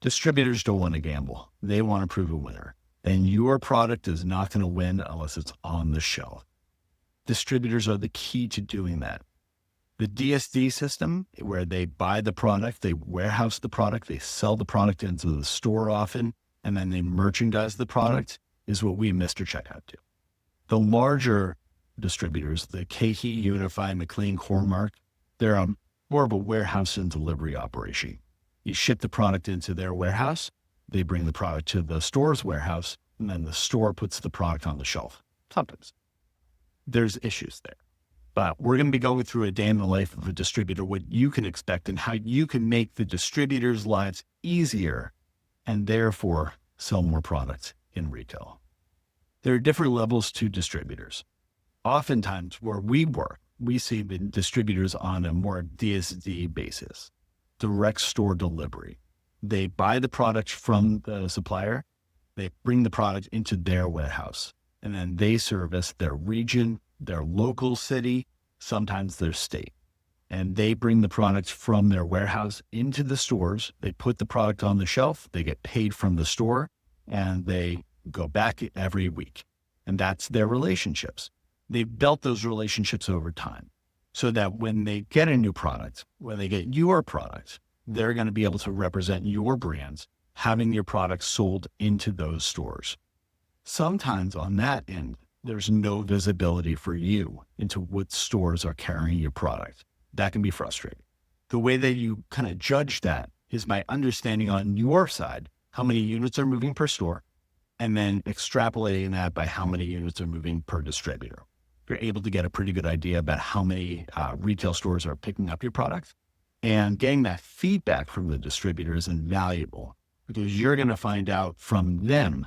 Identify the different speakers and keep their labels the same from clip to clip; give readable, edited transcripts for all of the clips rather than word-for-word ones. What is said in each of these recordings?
Speaker 1: Distributors don't want to gamble. They want to prove a winner. And your product is not going to win unless it's on the shelf. Distributors are the key to doing that. The DSD system, where they buy the product, they warehouse the product, they sell the product into the store often, and then they merchandise the product, is what we Mr. Checkout do. The larger distributors, the KE, Unify, McLean, Core-Mark, they're more of a warehouse and delivery operation. You ship the product into their warehouse, they bring the product to the store's warehouse, and then the store puts the product on the shelf. Sometimes there's issues there, but we're going to be going through a day in the life of a distributor, what you can expect and how you can make the distributors' lives easier and therefore sell more products in retail. There are different levels to distributors. Oftentimes where we work, we see the distributors on a more DSD basis, direct store delivery. They buy the product from the supplier, they bring the product into their warehouse, and then they service their region, their local city, sometimes their state. And they bring the product from their warehouse into the stores. They put the product on the shelf, they get paid from the store, and they go back every week. And that's their relationships. They've built those relationships over time so that when they get a new product, when they get your product, they're going to be able to represent your brands, having your product sold into those stores. Sometimes on that end, there's no visibility for you into what stores are carrying your product. That can be frustrating. The way that you kind of judge that is by understanding on your side how many units are moving per store, and then extrapolating that by how many units are moving per distributor. You're able to get a pretty good idea about how many retail stores are picking up your product, and getting that feedback from the distributor is invaluable because you're going to find out from them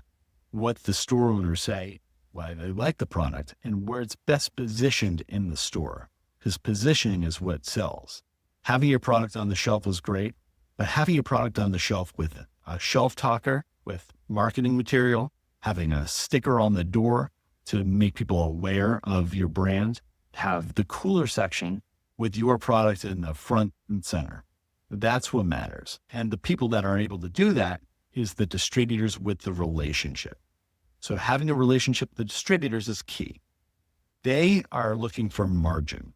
Speaker 1: what the store owners say, why they like the product, and where it's best positioned in the store. Because positioning is what sells. Having your product on the shelf is great, but having your product on the shelf with a shelf talker, with marketing material, having a sticker on the door to make people aware of your brand, have the cooler section with your product in the front and center. That's what matters. And the people that are able to do that is the distributors with the relationship. So having a relationship with the distributors is key. They are looking for margin.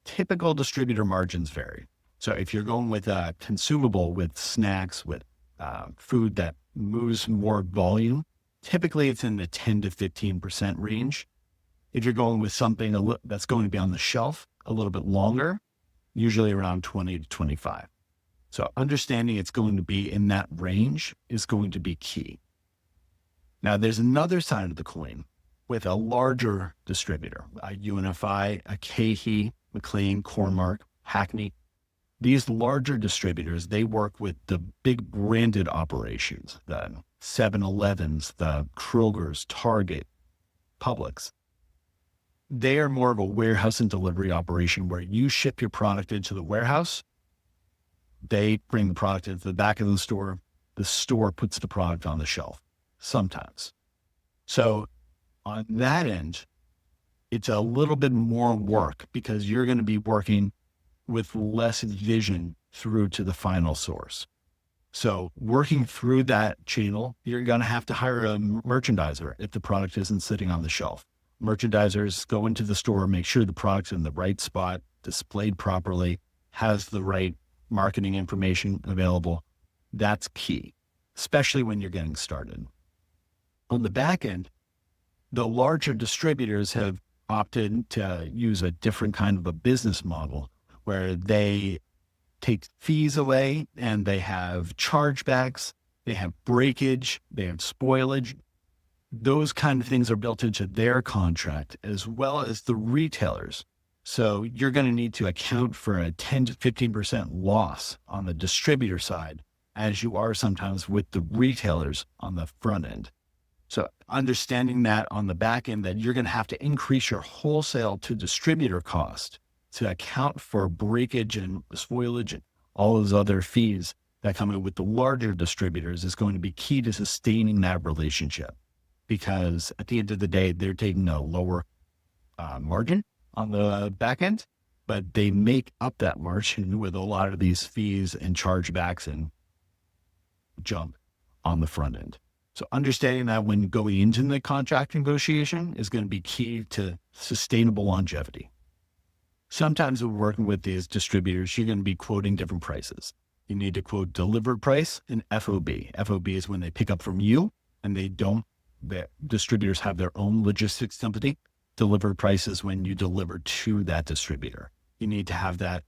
Speaker 1: Typical distributor margins vary. So if you're going with a consumable, with snacks, with food that moves more volume, typically it's in the 10 to 15% range. If you're going with something that's going to be on the shelf a little bit longer, usually around 20 to 25. So understanding it's going to be in that range is going to be key. Now there's another side of the coin with a larger distributor, a Unify, a KE, McLean, Core-Mark, Hackney. These larger distributors, they work with the big branded operations, the 7-Elevens, the Kroger's, Target, Publix. They are more of a warehouse and delivery operation where you ship your product into the warehouse. They bring the product into the back of the store puts the product on the shelf sometimes. So on that end, it's a little bit more work because you're going to be working with less vision through to the final source. So working through that channel, you're going to have to hire a merchandiser if the product isn't sitting on the shelf. Merchandisers go into the store, make sure the product's in the right spot, displayed properly, has the right marketing information available. That's key, especially when you're getting started. On the back end, the larger distributors have opted to use a different kind of a business model where they take fees away and they have chargebacks, they have breakage, they have spoilage. Those kind of things are built into their contract as well as the retailers. So you're going to need to account for a 10 to 15% loss on the distributor side, as you are sometimes with the retailers on the front end. So understanding that on the back end, that you're going to have to increase your wholesale to distributor cost to account for breakage and spoilage and all those other fees that come in with the larger distributors is going to be key to sustaining that relationship. Because at the end of the day, they're taking a lower margin on the back end, but they make up that margin with a lot of these fees and chargebacks and jump on the front end. So understanding that when going into the contract negotiation is going to be key to sustainable longevity. Sometimes when working with these distributors, you're going to be quoting different prices. You need to quote delivered price and FOB. FOB is when they pick up from you and the distributors have their own logistics company. Delivered price is when you deliver to that distributor. You need to have that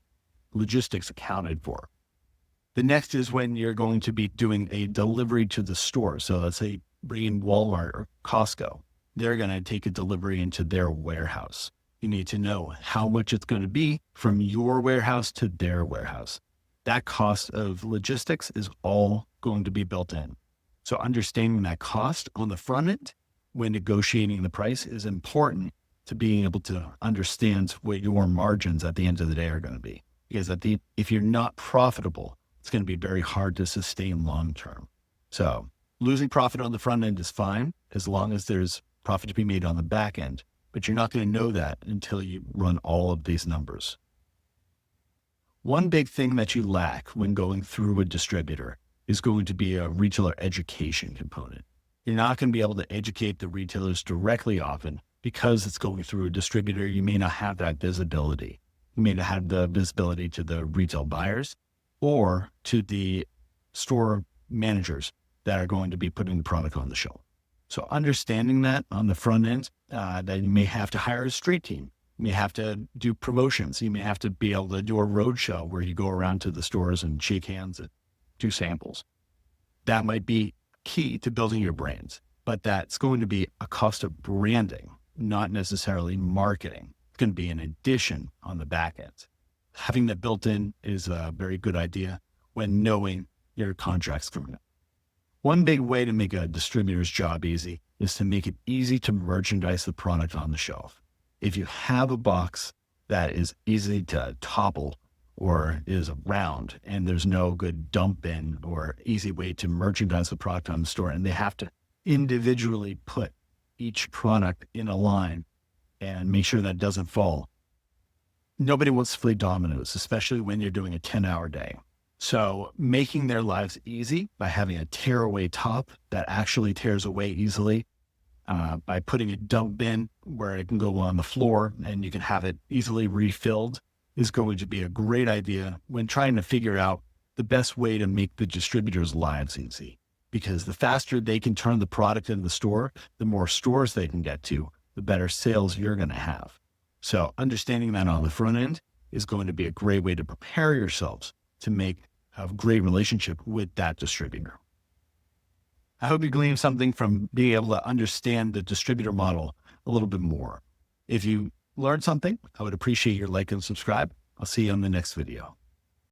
Speaker 1: logistics accounted for. The next is when you're going to be doing a delivery to the store. So let's say bring in Walmart or Costco. They're going to take a delivery into their warehouse. You need to know how much it's going to be from your warehouse to their warehouse. That cost of logistics is all going to be built in. So understanding that cost on the front end when negotiating the price is important to being able to understand what your margins at the end of the day are going to be. Because if you're not profitable, it's going to be very hard to sustain long-term. So losing profit on the front end is fine as long as there's profit to be made on the back end, but you're not going to know that until you run all of these numbers. One big thing that you lack when going through a distributor is going to be a retailer education component. You're not going to be able to educate the retailers directly often because it's going through a distributor. You may not have that visibility. You may not have the visibility to the retail buyers or to the store managers that are going to be putting the product on the shelf. So understanding that on the front end, that you may have to hire a street team. You may have to do promotions. You may have to be able to do a road show where you go around to the stores and shake hands and do samples. That might be key to building your brands, but that's going to be a cost of branding, not necessarily marketing. It's going to be an addition on the back end. Having that built in is a very good idea when knowing your contracts coming up. One big way to make a distributor's job easy is to make it easy to merchandise the product on the shelf. If you have a box that is easy to topple or is round and there's no good dump bin or easy way to merchandise the product on the store, and they have to individually put each product in a line and make sure that it doesn't fall. Nobody wants to play dominoes, especially when you're doing a 10-hour day. So making their lives easy by having a tear away top that actually tears away easily, by putting a dump bin where it can go on the floor and you can have it easily refilled, is going to be a great idea when trying to figure out the best way to make the distributors' lives easy. Because the faster they can turn the product into the store, the more stores they can get to, the better sales you're going to have. So understanding that on the front end is going to be a great way to prepare yourselves to make a great relationship with that distributor. I hope you gleaned something from being able to understand the distributor model a little bit more. If you learned something, I would appreciate your like and subscribe. I'll see you on the next video.